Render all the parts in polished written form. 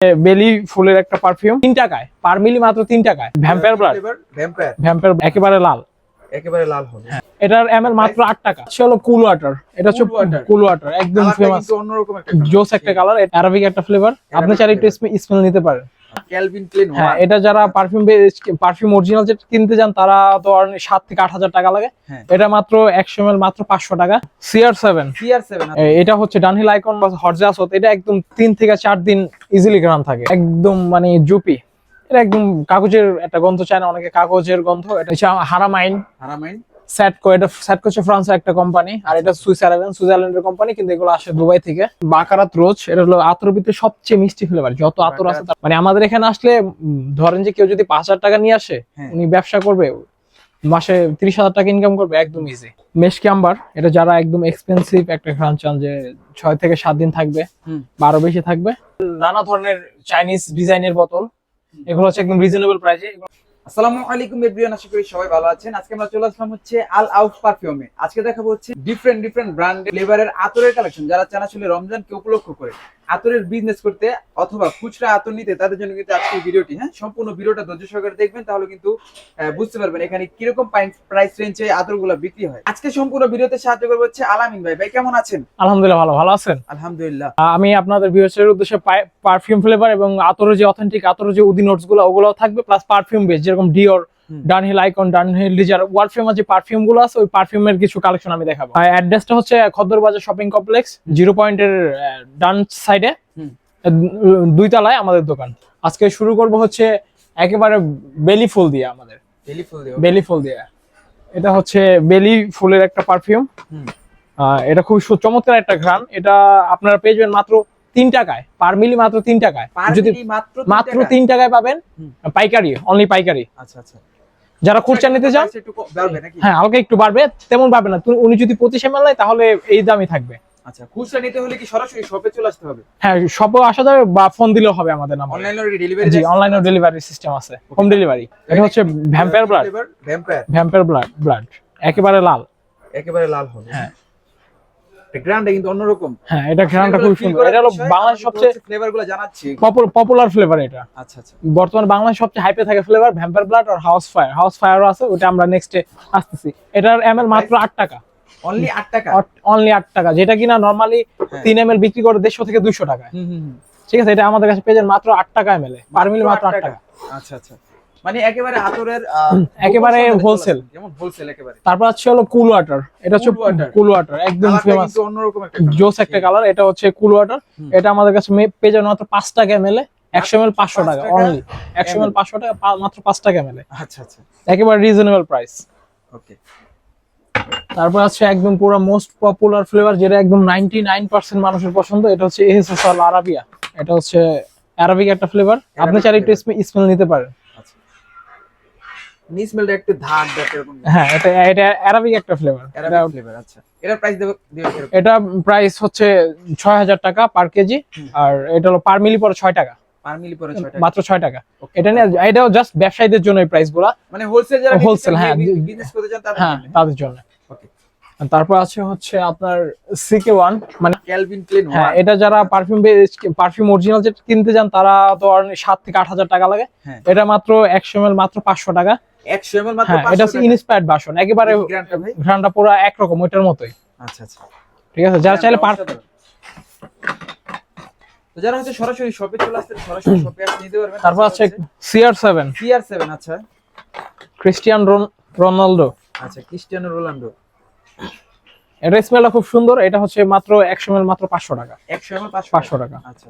বেলি ফুলের একটা পারফিউম 3 টাকায় পার মিলি, মাত্র 3 টাকায়। ভ্যাম্পায়ার ব্লাড, ভ্যাম্পায়ার একেবারে লাল, একেবারে লাল হবে। এটার এমএল মাত্র 8 টাকা। এটা হলো কুল ওয়াটার, এটা হচ্ছে কুল ওয়াটার, একদম ফেমাস অন্যরকম একটা জোস একটা কালার, অ্যারাবিক একটা ফ্লেভার। আপনি চাইলে একটু স্মেল নিতে পারেন। Calvin Klein. হ্যাঁ, এটা যারা পারফিউম অরিজিনাল যেটা কিনতে যান তারা তো 7 থেকে 8,000 টাকা লাগে। এটা মাত্র 100 ml মাত্র 500 টাকা। CR7, এটা হচ্ছে ডানহিল আইকন বা হরজাসত, এটা একদম 3 থেকে 4 দিন ইজিলি গ্রাম থাকে, একদম মানে জুপি। এটা একদম কাগজের একটা গন্ধ চায় না অনেকে, কাগজের গন্ধ। এটা হচ্ছে হারামাইন স্যাটকো, এটা স্যাটকো হচ্ছে ফ্রান্সের একটা কোম্পানি, আর এটা সুইজারল্যান্ডের কোম্পানি, কিন্তু এগুলো আসে দুবাই থেকে। বাকারাত রোজ, এটা হলো আতরের ভিতরে সবচেয়ে মিষ্টি ফ্লেভার, যত আতর আছে মানে আমাদের এখানে আসলে ধরেন যে কেউ যদি 5,000 টাকা নিয়ে আসে, উনি ব্যবসা করবে, মাসে 30,000 টাকা ইনকাম করবে একদম ইজি। মেশকি আম্বার, এটা যারা একদম এক্সপেন্সিভ একটা ঘ্রাণ চান, যে 6 থেকে 7 দিন থাকবে বা আরো বেশি থাকবে। নানা ধরনের চাইনিজ ডিজাইনের বোতল, এগুলো হচ্ছে একদম রিজনেবল প্রাইসে। আসসালামু আলাইকুম এভরিওয়ান, আশা করি সবাই ভালো আছেন। আজকে আমরা চলে আসলাম হচ্ছে আল আউফ পারফিউমে। আজকে দেখাবো হচ্ছে ডিফারেন্ট ব্র্যান্ডের ফ্লেভারের আতরের কালেকশন। যারা চান আসলে রমজানকে উপলক্ষ করে আতরের বিজনেস করতে অথবা খুচরা আতর নিতে, তাদের জন্য কিন্তু আজকের ভিডিওটি। সম্পূর্ণ ভিডিওটা ধৈর্য সহকারে দেখবেন, তাহলে কিন্তু বুঝতে পারবেন এখানে কিরকম প্রাইস রেঞ্জে আতরগুলো বিক্রি হয়। আজকে সম্পূর্ণ ভিডিওতে সাহায্য করবে হচ্ছে আলামিন ভাই। ভাই কেমন আছেন? আলহামদুলিল্লাহ, ভালো আছেন? আলহামদুলিল্লাহ। আমি আপনাদের ভিউয়ার্সের উদ্দেশ্যে পারফিউম ফ্লেভার এবং আতরের যে অথেন্টিক আতরের যে উদি নোটস গুলো, ওগুলো থাকবে, প্লাস পারফিউম বেস, যেরকম Dior, Dunhill Icon, Dunhill Desire, world famous যে পারফিউম গুলো আছে, ওই পারফিউমের কিছু কালেকশন আমি দেখাবো। অ্যাড্রেসটা হচ্ছে খদ্দর বাজার শপিং কমপ্লেক্স, 0 পয়েন্টের ডান সাইডে, 2 তলায় আমাদের দোকান। আজকে শুরু করব হচ্ছে একেবারে বেলি ফুল দিয়ে, আমাদের বেলি ফুল দিয়ে। এটা হচ্ছে বেলি ফুলের একটা পারফিউম। এটা খুব চমৎকার একটা ঘ্রাণ। এটা আপনারা পেয়ে যাবেন মাত্র 3 টাকায় পার মিলি, মাত্র 3 টাকায়। যদি মাত্র 3 টাকায় পাবেন, পাইকারি, অনলি পাইকারি। আচ্ছা। যারা খুচরা নিতে চান, হ্যাঁ হালকা একটু বাড়বে, তেমন বাড়বে না। উনি যদি 25 ml নেয়, তাহলে এই দামই থাকবে। আচ্ছা, খুচরা নিতে হলে কি সরাসরি শপে চলে আসতে হবে? হ্যাঁ, শপে আসা যাবে বা ফোন দিলেও হবে আমাদের নাম্বারে। অনলাইনে ডেলিভারি সিস্টেম আছে, হোম ডেলিভারি। এটা হচ্ছে ভ্যাম্পায়ার ব্লাড, একেবারে লাল হবে। হ্যাঁ, গ্রান্ডটা কিন্তু অন্যরকম। হ্যাঁ, এটা গ্রান্ডটা খুব সুন্দর। এটা হলো বাংলাদেশের সবচেয়ে ফ্লেভারগুলো জানাচ্ছি, পপুলার ফ্লেভার এটা। আচ্ছা। বর্তমানে বাংলাদেশের সবচেয়ে হাইপে থাকে ফ্লেভার ভ্যাম্পায়ার ব্লাড আর হাউস ফায়ারও আছে, ওটা আমরা নেক্সটে আসতেছি। এটার এমএল মাত্র 8 টাকা, অনলি 8 টাকা, যেটা কিনা নরমালি 3 ml বিক্রি করে 150 থেকে 200 টাকায়। ঠিক আছে, এটা আমাদের কাছে পেয়ে যান মাত্র 8 টাকা এমএল, পার মিলি মাত্র 8 টাকা। আচ্ছা, মানে একেবারে আতরের একেবারে হোলসেল, যেমন হোলসেল একেবারে। তারপর আছে হলো কুল ওয়াটার, এটা হচ্ছে কুল ওয়াটার, একদম ফেমাস অন্যরকম একটা জোস একটা কালার। এটা হচ্ছে কুল ওয়াটার, এটা আমাদের কাছে পেয়ে যাবেন মাত্র 5 টাকা এমএল, 100 ml 500 টাকা অনলি, 100 ml 500 টাকা, মাত্র 5 টাকা এমএল। আচ্ছা, একেবারে রিজনেবল প্রাইস। ওকে। তারপর আছে একদম পুরো মোস্ট পপুলার ফ্লেভার, যেটা একদম 99% মানুষের পছন্দ। এটা হচ্ছে এহসাস আল আরাবিয়া, এটা হচ্ছে অ্যারাবিক একটা ফ্লেভার। আপনি চাইলে একটু স্মেল নিতে পারেন। স্মেলটা একটু ধার এরকম। হ্যাঁ, এটা অ্যারাবিক একটা ফ্লেভার। আচ্ছা, এটার প্রাইস দেব কিরকম? এটা প্রাইস হচ্ছে 6,000 টাকা পার কেজি, আর এটা হলো পার মিলি পরে 6 টাকা, পার মিলি পরে 6 টাকা, মাত্র 6 টাকা। এটা নিয়ে, এটাও জাস্ট ব্যবসায়ীদের জন্য এই প্রাইসগুলো, মানে হোলসেল যারা হ্যাঁ বিজনেস করতে চান তাদের জন্য। ওকে। তারপর আছে হচ্ছে আপনার CK1, মানে ক্যালভিন ক্লিন। হ্যাঁ, এটা যারা পারফিউম অরিজিনাল যেটা কিনতে যান, তারা তো 7 থেকে 8,000 টাকা লাগে। এটা মাত্র 100 ml মাত্র 500 টাকা। 100 ml মাত্র 500 টাকা। এটা হচ্ছে ইনস্পায়ার্ড ভার্সন, একেবারে ঘ্রাণটা পুরো একরকম ওইটার মতোই। আচ্ছা, ঠিক আছে, যারা চাইলে তো যারা হচ্ছে সরাসরি শপে চলে আসতে, সরাসরি শপে আসতে নিতে পারবেন। তারপর আছে CR7, আচ্ছা, ক্রিস্টিয়ানো রোনালদো। আচ্ছা, ক্রিস্টিয়ানো রোনালদো। এটা স্মেলটা খুব সুন্দর। এটা হচ্ছে মাত্র 100 ml মাত্র 500 টাকা, 100 ml 500 টাকা। আচ্ছা।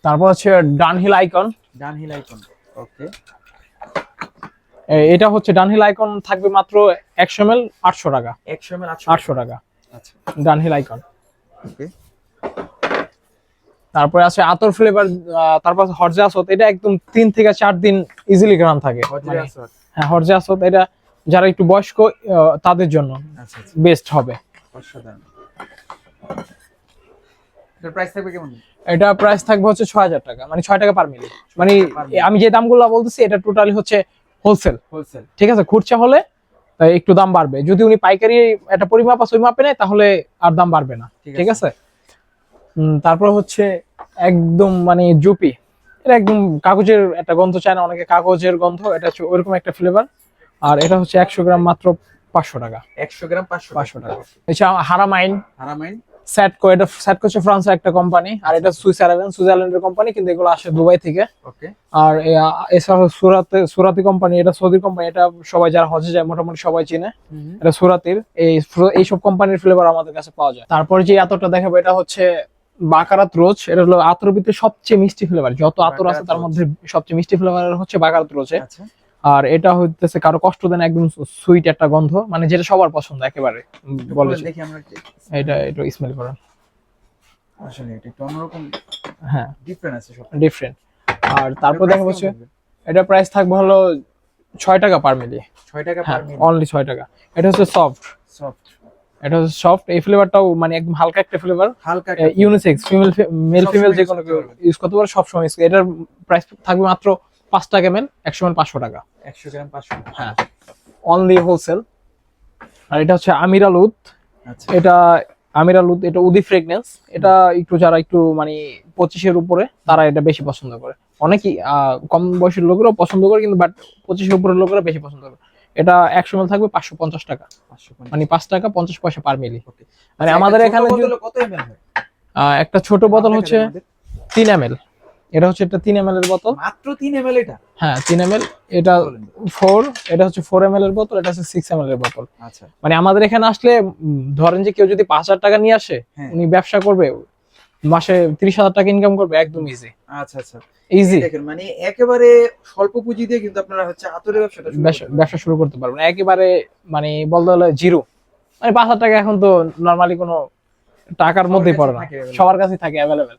তারপর হচ্ছে ডানহিল আইকন। ওকে। এটা হচ্ছে ডানহিল আইকন, থাকবে মাত্র 100 ml 800 টাকা, 100 ml 800 টাকা। আচ্ছা, ডানহিল আইকন। ওকে। তারপরে আছে আতর ফ্লেভার, তারপর হরজাসত, এটা একদম 3 থেকে 4 দিন ইজিলি গ্রাম থাকে। হ্যাঁ, হরজাসত এটা যারা একটু বয়স্ক তাদের জন্য বেস্ট হবে। এটার প্রাইস থাকবে কেমন? এটা প্রাইস থাকবে হচ্ছে 6,000 টাকা, মানে 6 টাকা পার মিলি। মানে আমি যে দামগুলো বলতেছি, এটা টোটালি হচ্ছে হোলসেল। ঠিক আছে, খুচরা হলে একটু দাম বাড়বে, যদি উনি পাইকারি একটা পরিমাপ আছে ওই মাপে নেয়, তাহলে আর দাম বাড়বে না। ঠিক আছে। তারপর হচ্ছে একদম মানে জুপি, এটা একদম কাগজের একটা গন্ধ চায় না অনেকে, কাগজের গন্ধ, এটা হচ্ছে ওইরকম একটা ফ্লেভার। আর এটা হচ্ছে 100 গ্রাম মাত্র 500 টাকা। 100 গ্রাম 500 টাকা। এছাড়া হারামাইন, হারামাইন স্যাটকো, এটা স্যাটকো হচ্ছে ফ্রান্সের একটা কোম্পানি, আর এটা সুইজারল্যান্ডের কোম্পানি, কিন্তু এগুলো আসে দুবাই থেকে। ওকে। আর এছাড়া সুরাতি কোম্পানি, এটা সৌদি কোম্পানি, এটা সবাই যারা হজে যায় মোটামুটি সবাই চিনে, এটা সুরাতির। এইসব কোম্পানির ফ্লেভার আমাদের কাছে পাওয়া যায়। তারপরে যে আতরটা দেখাবো এটা হচ্ছে বাকারাত রোজ, এটা হলো আতরের ভিতরে সবচেয়ে মিষ্টি ফ্লেভার, যত আতর আছে তার মধ্যে সবচেয়ে মিষ্টি ফ্লেভার হচ্ছে বাকারাত রোজ। আচ্ছা। আর এটা হইতেছে কারো কষ্ট দেন, একদম সুইট একটা গন্ধ, মানে যেটা সবার পছন্দ একেবারে বলে। দেখি আমরা এটা একটু স্মেল করেন, আসলে এটা একটু অন্যরকম, হ্যাঁ ডিফারেন্ট আছে সব, ডিফারেন্ট। আর তারপর দেখা হচ্ছে এটা প্রাইস থাকবে হলো 6 টাকা পার মিলি। 6 টাকা পার মিলি, অনলি 6 টাকা। এটা হচ্ছে সফট, এটা হচ্ছে সফট। এই ফ্লেভারটাও মানে একদম হালকা একটা ফ্লেভার, হালকা ইউনিসেক্স, মেল ফিমেল যে কোনো কেউ ইউজ করতে পারে, সব সময়। এটার প্রাইস থাকবে মাত্র 5 টাকা ml, 100 ml 500 টাকা। 100 গ্রাম 500, হ্যাঁ, অনলি হোলসেল। আর এটা হচ্ছে আমিরাল উদ, আচ্ছা। এটা আমিরাল উদ, এটা উদি ফ্রেগনেন্স। এটা একটু যারা একটু মানে 25-এর উপরে তারা এটা বেশি পছন্দ করে, অনেকেই কম বয়সের লোকেরাও পছন্দ করে, কিন্তু বাট 25-এর উপরের লোকেরা বেশি পছন্দ করে। এটা 100 ml থাকবে 550 টাকা, মানে 5 টাকা 50 পয়সা পার মিলি। মানে আমাদের এখানে কত এমএল হয়? একটা ছোট বোতল হচ্ছে 3 ml, এটা হচ্ছে একটা 3 ml এর বোতল, মাত্র 3 এমএল এটা? হ্যাঁ 3 ml। এটা 4, এটা হচ্ছে 4 ml এর বোতল, এটা হচ্ছে 6 ml এর বোতল। আচ্ছা। মানে আমাদের এখানে আসলে ধরেন যে কেউ যদি 5,000 টাকা নিয়ে আসে, উনি ব্যবসা করবে, মাসে 30,000 টাকা ইনকাম করবে, একদম ইজি। আচ্ছা আচ্ছা, ইজি। দেখেন মানে একেবারে স্বল্প পুঁজি দিয়ে কিন্তু আপনারা হচ্ছে আতরের ব্যবসা শুরু করতে পারবেন, একেবারে মানে বলতে গেলে জিরো। মানে 5,000 টাকা এখন তো নরমালি কোনো টাকার মধ্যেই পড়ে না, সবার কাছেই থাকে অ্যাভেলেবেল।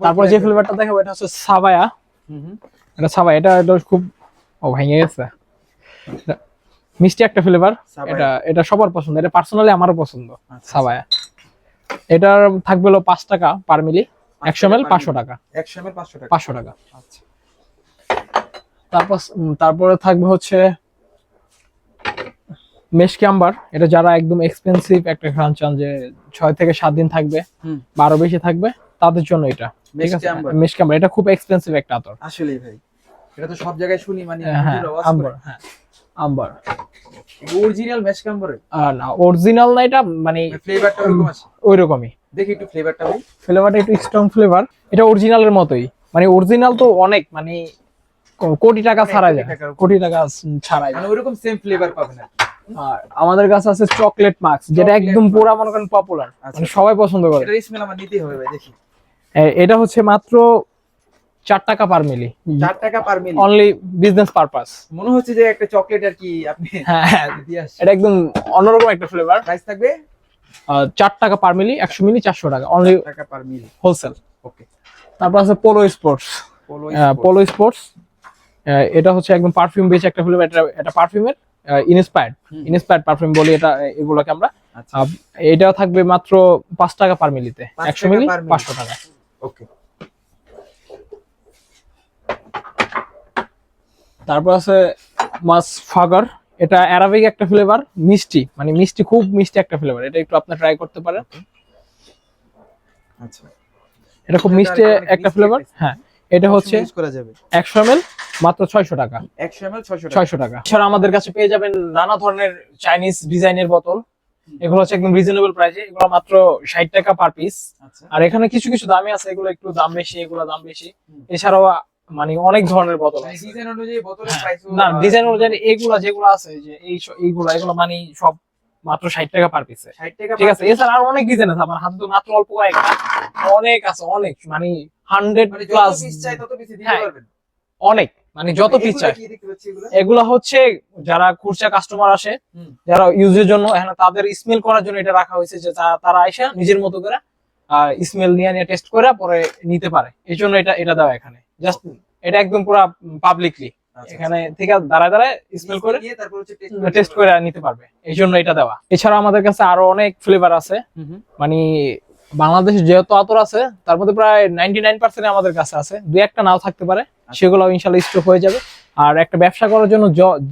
তারপর যে ফ্লেভারটা দেখাবো এটা হচ্ছে সাবায়া। এটা সাবায়া, এটা খুব ভেঙে গেছে, মিষ্টি একটা ফ্লেভার। এটা সবার পছন্দ, এটা পার্সোনালি আমারও পছন্দ সাবায়া। এটার থাকবে হলো 5 টাকা পার মিলি, 100 ml 500 টাকা। 100 ml 500 টাকা, 500 টাকা। আচ্ছা। তারপরে থাকবে হচ্ছে মেশকি আম্বার, এটা যারা একদম এক্সপেন্সিভ একটা ঘ্রাণ চান, যে 6 থেকে 7 দিন থাকবে বা আরো বেশি থাকবে, তাদের জন্য এটা। মেশকি আম্বার এটা খুব এক্সপেন্সিভ একটা আতর। আসলেই ভাই, এটা তো সব জায়গায় শুনি, মানে আম্বার। হ্যাঁ, আম্বার অরিজিনাল মেশকি আম্বার না, অরিজিনাল না, এটা মানে ফ্লেভারটা ওরকম আছে, ওইরকমই। দেখি একটু ফ্লেভারটা ভাই। ফ্লেভারটা একটু স্ট্রং ফ্লেভার, এটা অরিজিনালের মতোই, মানে অরিজিনাল তো অনেক, মানে কোটি টাকা ছাড়া যায়, কোটি টাকা ছাড়াই, মানে ওইরকম সেম ফ্লেভার পাবেন না। আর আমাদের কাছে আছে চকলেট মাক্স, যেটা একদম পুরো মনে করেন পপুলার, মানে সবাই পছন্দ করে। এটার স্মেল আমার নিতেই হবে ভাই, দেখি। এটা হচ্ছে মাত্র 4 টাকা পার মিলি, 4 টাকা পার মিলি, অনলি বিজনেস পারপাস। মনে হচ্ছে যে একটা চকলেট আর কি আপনি। হ্যাঁ, এটা একদম অন্যরকম একটা ফ্লেভার। প্রাইস থাকবে 4 টাকা পার মিলি, 100 মিলি 400 টাকা, অনলি টাকা পার মিলি হোলসেল। ওকে। তারপর আছে পোলো স্পোর্টস। পোলো স্পোর্টস, এটা হচ্ছে একদম পারফিউম বেচ একটা ফ্লেভার। এটা পারফিউমের ইন্সপায়ার্ড পারফিউম বলি এটা, এগুলোকে আমরা। এটাও থাকবে মাত্র 5 টাকা পার মিলিতে, 100 মিলি 500 টাকা। ওকে। তারপর আছে মাস ফাগার, এটা অ্যারাবিক একটা ফ্লেভার, মিষ্টি, মানে মিষ্টি, খুব মিষ্টি একটা ফ্লেভার। এটা একটু আপনি ট্রাই করতে পারেন। আচ্ছা, এটা খুব মিষ্টি একটা ফ্লেভার। হ্যাঁ, এটা হচ্ছে 100 ml মাত্র 600 টাকা। 100 ml 600 টাকা। এছাড়া আমাদের কাছে পেয়ে যাবেন নানা ধরনের চাইনিজ ডিজাইনের বোতল, এগুলো হচ্ছে একদম রিজনেবল প্রাইসে, এগুলো মাত্র 60 টাকা পার পিস। আর এখানে কিছু কিছু দামি আছে, এগুলো একটু দাম বেশি, এগুলো দাম বেশি। এছাড়াও মানে অনেক ধরনের বোতল আছে, ডিজাইন অনুযায়ী বোতলের প্রাইস। না, ডিজাইন অনুযায়ী এগুলো যেগুলো আছে, যে এইগুলো মানে সব মাত্র 60 টাকা পার পিসে। 60 টাকা, ঠিক আছে। এছাড়া আর অনেক ডিজাইন আছে, আমার হাতে তো মাত্র অল্প কয়েকটা, অনেক আছে, অনেক মানে 100 প্লাস পিস চাই তত পিস দিতে পারবেন, অনেক, মানে যত পিস চাই। এগুলো হচ্ছে যারা খুচরা কাস্টমার আসে, যারা ইউজের জন্য, এখানে তাদের স্মেল করার জন্য এটা রাখা হয়েছে, যে তারা আইসা নিজের মতো করে স্মেল নিয়ে টেস্ট করে পরে নিতে পারে, এই জন্য এটা দেওয়া এখানে। জাস্ট এটা একদম পুরো পাবলিকলি এখানে থেকে দাঁড়ায় দাঁড়ায় স্মেল করে টেস্ট করে নিতে পারবে, এই জন্য এটা দেওয়া। এছাড়া আমাদের কাছে আরো অনেক ফ্লেভার আছে, মানে বাংলাদেশে যেহেতু আতর আছে, তার মধ্যে প্রায় 99% আমাদের কাছে আছে, দুই একটা নাও থাকতে পারে, সেগুলো ইনশাল্লাহ স্টক হয়ে যাবে। আর একটা ব্যবসা করার জন্য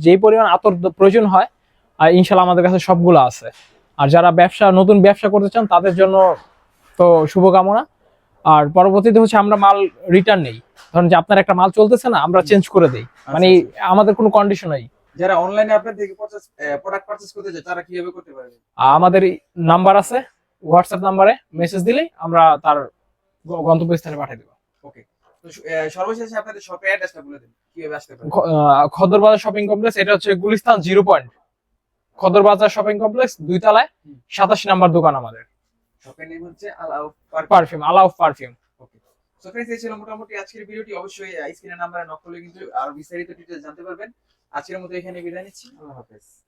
যে পরিমাণ আতর প্রয়োজন হয়, আর ইনশাল্লাহ আমাদের কাছে সবগুলো আছে। আর যারা নতুন ব্যবসা করতে চান তাদের জন্য তো শুভকামনা। আর পরবর্তীতে হচ্ছে আমরা মাল রিটার্ন নেই। ধরুন যে আপনার একটা মাল চলতেছে না, আমরা চেঞ্জ করে দেই, মানে আমাদের কোনো কন্ডিশন নাই। যারা অনলাইনে আপনার থেকে প্রোডাক্ট পারচেজ করতে চায় তারা কিভাবে করতে পারবে? আমাদের নাম্বার আছে, হোয়াটসঅ্যাপ নাম্বারে মেসেজ দিলেই আমরা তার গন্তব্যস্থানে পাঠিয়ে দেবো। ওকে, তো সর্বশেষে আপনাদের শপের অ্যাড্রেসটা বলে দিন, কিভাবে আসতে পারে? খদ্দর বাজার শপিং কমপ্লেক্স, এটা হচ্ছে গুলিস্তান 0 পয়েন্ট, খদ্দর বাজার শপিং কমপ্লেক্স 2 তলায় 87 নাম্বার দোকান আমাদের। শপের নেম হচ্ছে আল আউফ পারফিউম, আলাউফ পারফিউম। ওকে, সো फ्रेंड्स এই ছিল মোটামুটি আজকের ভিডিওটি। অবশ্যই স্ক্রিনের নাম্বারে নক করলে কিন্তু আরো বিস্তারিত ডিটেইলস জানতে পারবেন। আজকের মতো এখানে বিদায় নিচ্ছি, আল্লাহ হাফেজ।